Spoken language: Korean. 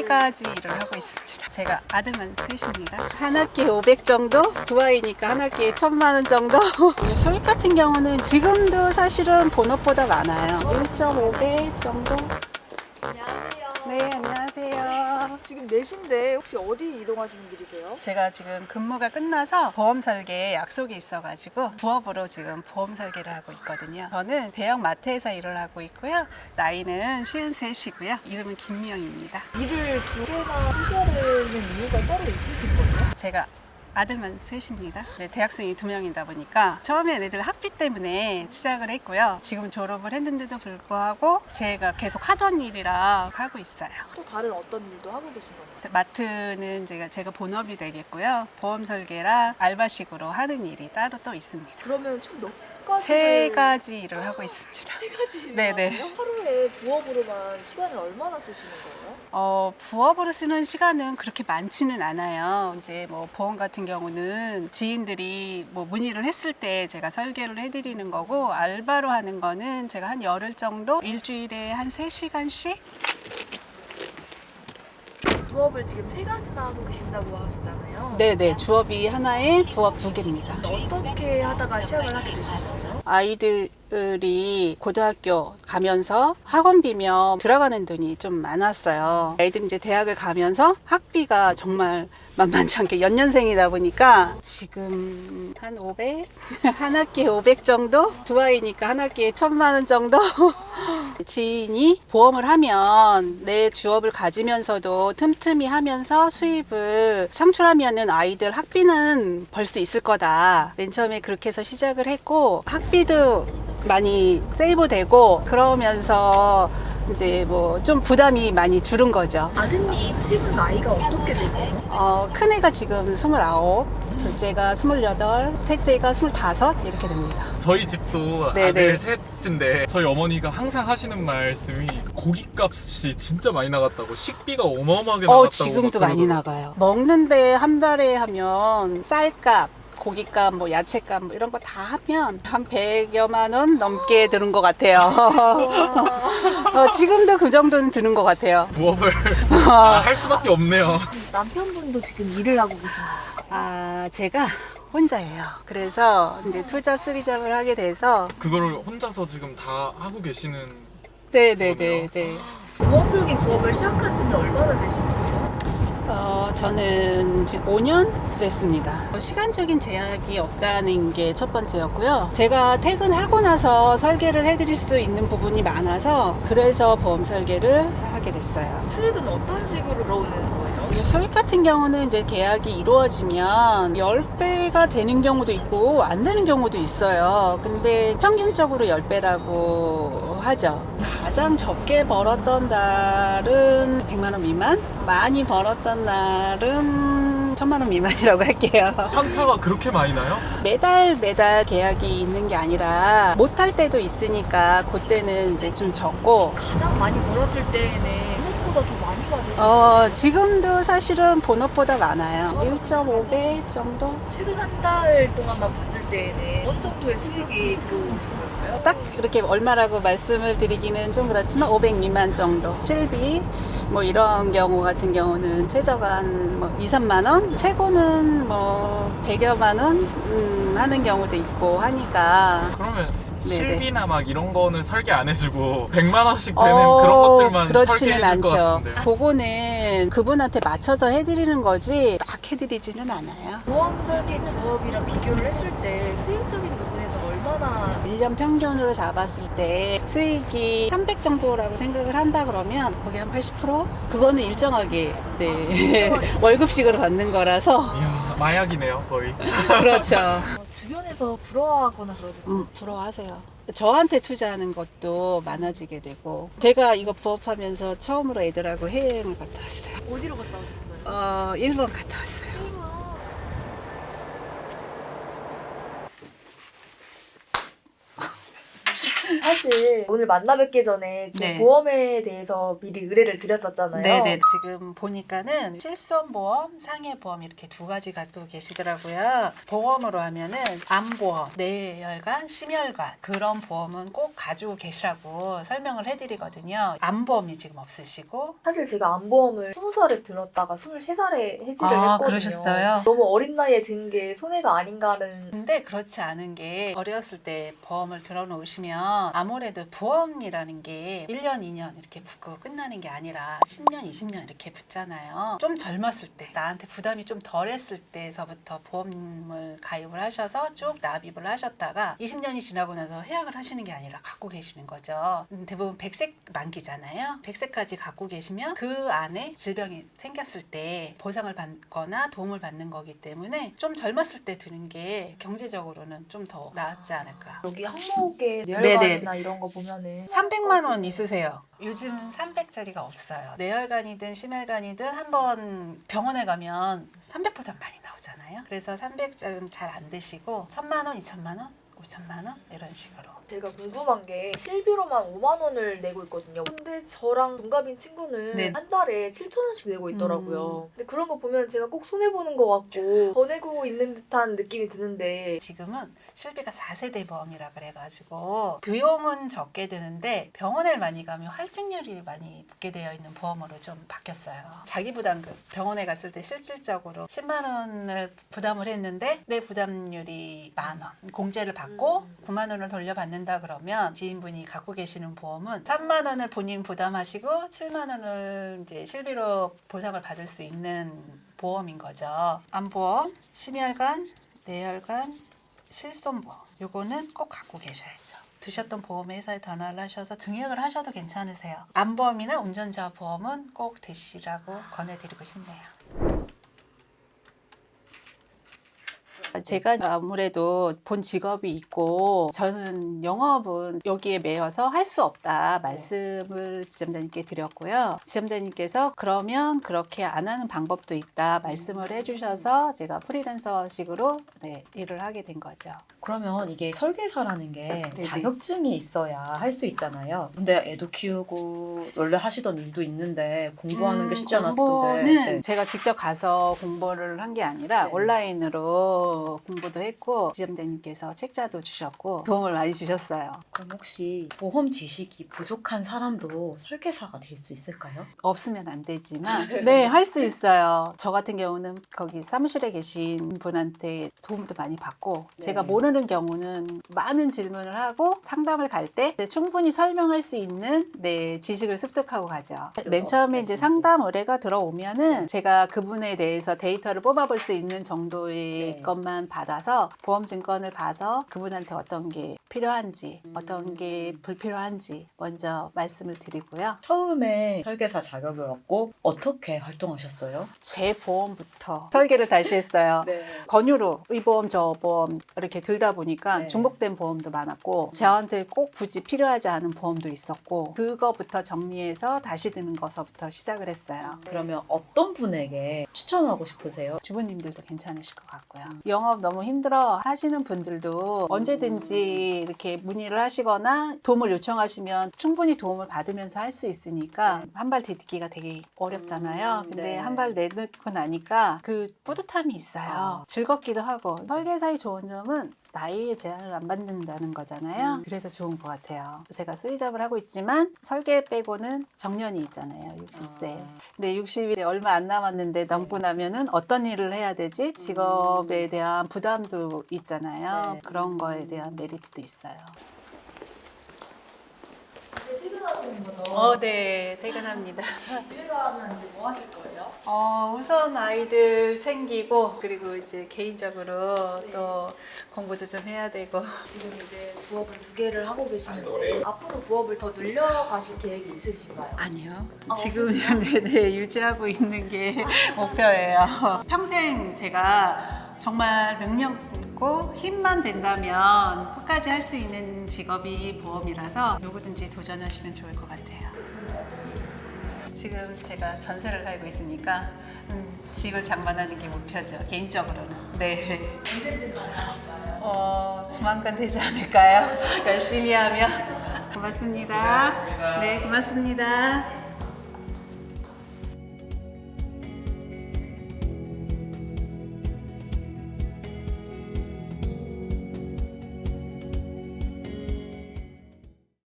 가지 일을 하고 있습니다. 제가 아들만 셋입니다. 한 학기에 500 정도? 두 아이니까 한 학기에 1000만 원 정도? 수익 같은 경우는 지금도 사실은 본업보다 많아요. 1.5배 정도? 안녕하세요. 네, 안녕하세요. 지금 4시인데 혹시 어디 이동하시는 길이세요? 제가 지금 근무가 끝나서 보험 설계에 약속이 있어가지고 부업으로 지금 보험 설계를 하고 있거든요. 저는 대형 마트에서 일을 하고 있고요. 나이는 53이고요. 이름은 김미영입니다. 일을 2개나 하셔야 되는 이유가 따로 있으신 거예요? 제가 아들만 셋입니다. 이제 대학생이 2명이다 보니까 처음엔 애들 학비 때문에 시작을 했고요. 지금 졸업을 했는데도 불구하고 제가 계속 하던 일이라 하고 있어요. 또 다른 어떤 일도 하고 계신 거예요? 마트는 제가 본업이 되겠고요. 보험 설계랑 알바식으로 하는 일이 따로 또 있습니다. 그러면 총 몇 가지? 3가지 일을 하고 있습니다. 3가지 일을 네네. 하세요? 하루에 부업으로만 시간을 얼마나 쓰시는 거예요? 부업으로 쓰는 시간은 그렇게 많지는 않아요. 이제 뭐 보험 같은 경우는 지인들이 뭐 문의를 했을 때 제가 설계를 해드리는 거고, 알바로 하는 거는 제가 한 열흘 정도, 일주일에 한 3시간씩? 부업을 지금 3가지나 하고 계신다고 하셨잖아요. 네네, 주업이 하나에 부업 2개입니다. 어떻게 하다가 시작을 하게 되신 거예요? 아이들이 고등학교 가면서 학원비며 들어가는 돈이 좀 많았어요. 애들이 이제 대학을 가면서 학비가 정말 만만치 않게 연년생이다 보니까 지금 한 500? 한 학기에 500 정도? 두 아이니까 한 학기에 1000만 원 정도? 지인이 보험을 하면 내 주업을 가지면서도 틈틈이 하면서 수입을 창출하면은 아이들 학비는 벌 수 있을 거다. 맨 처음에 그렇게 해서 시작을 했고, 학비도 많이 세이브 되고, 그러면서 이제 뭐 좀 부담이 많이 줄은 거죠. 아드님 3분 나이가 어떻게 되세요? 큰 애가 지금 29, 둘째가 28, 셋째가 25 이렇게 됩니다. 저희 집도 네네. 아들 셋인데 저희 어머니가 항상 하시는 말씀이 고깃값이 진짜 많이 나갔다고, 식비가 어마어마하게 나갔다고 지금도 막 많이 그러더라고요. 나가요. 먹는데 한 달에 하면 쌀값, 고깃값, 뭐 야채값 뭐 이런 거 다 하면 한 100여만 원 넘게 드는 것 같아요. 지금도 그 정도는 드는 것 같아요. 부업을 할 수밖에 없네요. 남편분도 지금 일을 하고 계신 거예요? 제가 혼자예요. 그래서 이제 투잡, 쓰리잡을 하게 돼서 그거를 혼자서 지금 다 하고 계시는. 네네네. 부업 풀기 부업을 시작한 지는 얼마나 되신 거죠? 저는 지금 5년 됐습니다. 시간적인 제약이 없다는 게 첫 번째였고요. 제가 퇴근하고 나서 설계를 해드릴 수 있는 부분이 많아서 그래서 보험 설계를 하게 됐어요. 수익은 어떤 식으로 들어오는 거예요? 수익 같은 경우는 이제 계약이 이루어지면 10배가 되는 경우도 있고 안 되는 경우도 있어요. 근데 평균적으로 10배라고 하죠. 가장 적게 벌었던 날은 100만 원 미만, 많이 벌었던 날은 1000만 원 미만이라고 할게요. 한차가 그렇게 많이 나요? 매달 계약이 있는 게 아니라 못할 때도 있으니까 그때는 이제 좀 적고, 가장 많이 벌었을 때에는 생각보다 더 많이 받으신 거예요? 지금도 사실은 본업보다 많아요. 1.5배 정도? 최근 한 달 동안만 봤을 때에는 어느 정도의 수익이 들어오신 걸까요? 딱 이렇게 얼마라고 말씀을 드리기는 좀 그렇지만 500 미만 정도. 실비 뭐 이런 경우 같은 경우는 최저가 한 뭐 2, 3만 원, 최고는 뭐 100여만 원 하는 경우도 있고 하니까. 그러면 네네. 실비나 막 이런 거는 설계 안 해주고 100만 원씩 되는 그런 것들만 설계해 그렇지는 줄 것 않죠. 같은데요. 그거는 그분한테 맞춰서 해드리는 거지 막 해드리지는 않아요. 보험 설계 부업이랑 비교를 했을 때 수익적인 부분에서 얼마나 1년 평균으로 잡았을 때 수익이 300 정도라고 생각을 한다 그러면 거기 한 80%? 그거는 일정하게 월급식으로 받는 거라서. 이야, 마약이네요 거의. 그렇죠. 주변에서 부러워하거나 그러지 않아요? 부러워하세요. 저한테 투자하는 것도 많아지게 되고, 제가 이거 부업하면서 처음으로 애들하고 해외여행을 갔다 왔어요. 어디로 갔다 오셨어요? 일본 갔다 왔어요. 사실 오늘 만나 뵙기 전에 지금 네. 보험에 대해서 미리 의뢰를 드렸었잖아요. 네네. 지금 보니까는 실손보험, 상해보험 이렇게 두 가지 갖고 계시더라고요. 보험으로 하면은 암보험, 뇌혈관, 심혈관 그런 보험은 꼭 가지고 계시라고 설명을 해드리거든요. 암보험이 지금 없으시고. 사실 제가 암보험을 20살에 들었다가 23살에 해지를 아, 했거든요. 그러셨어요? 너무 어린 나이에 든 게 손해가 아닌가는. 근데 그렇지 않은 게 어렸을 때 보험을 들어놓으시면 아무래도 보험이라는 게 1년, 2년 이렇게 붙고 끝나는 게 아니라 10년, 20년 이렇게 붙잖아요. 좀 젊었을 때 나한테 부담이 좀 덜했을 때서부터 보험을 가입을 하셔서 쭉 납입을 하셨다가 20년이 지나고 나서 해약을 하시는 게 아니라 갖고 계시는 거죠. 대부분 100세 만기잖아요. 100세까지 갖고 계시면 그 안에 질병이 생겼을 때 보상을 받거나 도움을 받는 거기 때문에 좀 젊었을 때 드는 게 경제적으로는 좀 더 낫지 않을까. 여기 항목에 네네. 뇌혈관이나 이런 거 보면은 300만 원 있으세요. 요즘은 300짜리가 없어요. 뇌혈관이든 심혈관이든 한번 병원에 가면 300보다 많이 나오잖아요. 그래서 300짜리는 잘 안 드시고 1,000만 원, 2,000만 원, 5,000만 원 이런 식으로. 제가 궁금한 게 실비로만 5만 원을 내고 있거든요. 근데 저랑 동갑인 친구는 네. 한 달에 7천 원씩 내고 있더라고요. 근데 그런 거 보면 제가 꼭 손해보는 것 같고 더 내고 있는 듯한 느낌이 드는데 지금은 실비가 4세대 보험이라 그래가지고 비용은 적게 드는데 병원을 많이 가면 할증률이 많이 붙게 되어 있는 보험으로 좀 바뀌었어요. 자기 부담금 병원에 갔을 때 실질적으로 10만 원을 부담을 했는데 내 부담률이 10,000원 공제를 받고 9만 원을 돌려받는다 그러면 지인분이 갖고 계시는 보험은 3만 원을 본인 부담하시고 7만 원을 이제 실비로 보상을 받을 수 있는 보험인 거죠. 암보험, 심혈관, 뇌혈관, 실손보험 요거는 꼭 갖고 계셔야죠. 드셨던 보험회사에 전화를 하셔서 등록을 하셔도 괜찮으세요. 암보험이나 운전자 보험은 꼭 드시라고 권해드리고 싶네요. 제가 아무래도 본 직업이 있고 저는 영업은 여기에 매여서 할 수 없다 말씀을 지점장님께 드렸고요. 지점장님께서 그러면 그렇게 안 하는 방법도 있다 말씀을 해주셔서 제가 프리랜서식으로 일을 하게 된 거죠. 그러면 이게 설계사라는 게 네네. 자격증이 있어야 할 수 있잖아요. 근데 애도 키우고 원래 하시던 일도 있는데 공부하는 게 쉽지 않았던데. 공부는 네. 제가 직접 가서 공부를 한 게 아니라 네. 온라인으로 공부도 했고 지점장님께서 책자도 주셨고 도움을 많이 주셨어요. 그럼 혹시 보험 지식이 부족한 사람도 설계사가 될 수 있을까요? 없으면 안 되지만 네, 할 수 있어요. 저 같은 경우는 거기 사무실에 계신 분한테 도움도 많이 받고 네. 제가 모르는 경우는 많은 질문을 하고 상담을 갈 때 충분히 설명할 수 있는 지식을 습득하고 가죠. 맨 처음에 이제 상담 의뢰가 들어오면은 제가 그분에 대해서 데이터를 뽑아볼 수 있는 정도의 네. 것만 받아서 보험증권을 봐서 그분한테 어떤 게 필요한지 어떤 게 불필요한지 먼저 말씀을 드리고요. 처음에 설계사 자격을 얻고 어떻게 활동하셨어요? 제 보험부터 설계를 다시 했어요. 네. 권유로 이 보험 저 보험 이렇게 들다 보니까 네. 중복된 보험도 많았고 저한테 꼭 굳이 필요하지 않은 보험도 있었고 그거부터 정리해서 다시 드는 것부터 시작을 했어요. 그러면 어떤 분에게 추천하고 싶으세요? 주부님들도 괜찮으실 것 같고요. 영업 너무 힘들어 하시는 분들도 언제든지 이렇게 문의를 하시거나 도움을 요청하시면 충분히 도움을 받으면서 할 수 있으니까 한 발 디디기가 되게 어렵잖아요. 근데 네. 한 발 내놓고 나니까 그 뿌듯함이 있어요. 즐겁기도 하고 설계사의 좋은 점은 나이에 제한을 안 받는다는 거잖아요. 그래서 좋은 것 같아요. 제가 쓰리잡을 하고 있지만 설계 빼고는 정년이 있잖아요. 60세. 근데 60이 얼마 안 남았는데 넘고 나면은 어떤 일을 해야 되지? 직업에 대한 부담도 있잖아요. 네. 그런 거에 대한 메리트도 있어요. 이제 퇴근하시는 거죠? 네. 퇴근합니다. 퇴근하면 이제 뭐 하실 거예요? 우선 아이들 챙기고 그리고 이제 개인적으로 네. 또 공부도 좀 해야 되고 지금 이제 부업을 2개를 하고 계시는데 앞으로 부업을 더 늘려가실 계획이 있으신가요? 아니요. 아, 지금 네네 유지하고 있는 게 목표예요. 평생 제가 정말 능력 있고 힘만 된다면 끝까지 할 수 있는 직업이 보험이라서 누구든지 도전하시면 좋을 것 같아요. 어떤 게 있으신가요? 지금 제가 전세를 살고 있으니까 집을 장만하는 게 목표죠. 개인적으로는. 네. 언제쯤 가능하실까요? 조만간 되지 않을까요? 열심히 하면. 고맙습니다. 네, 고맙습니다.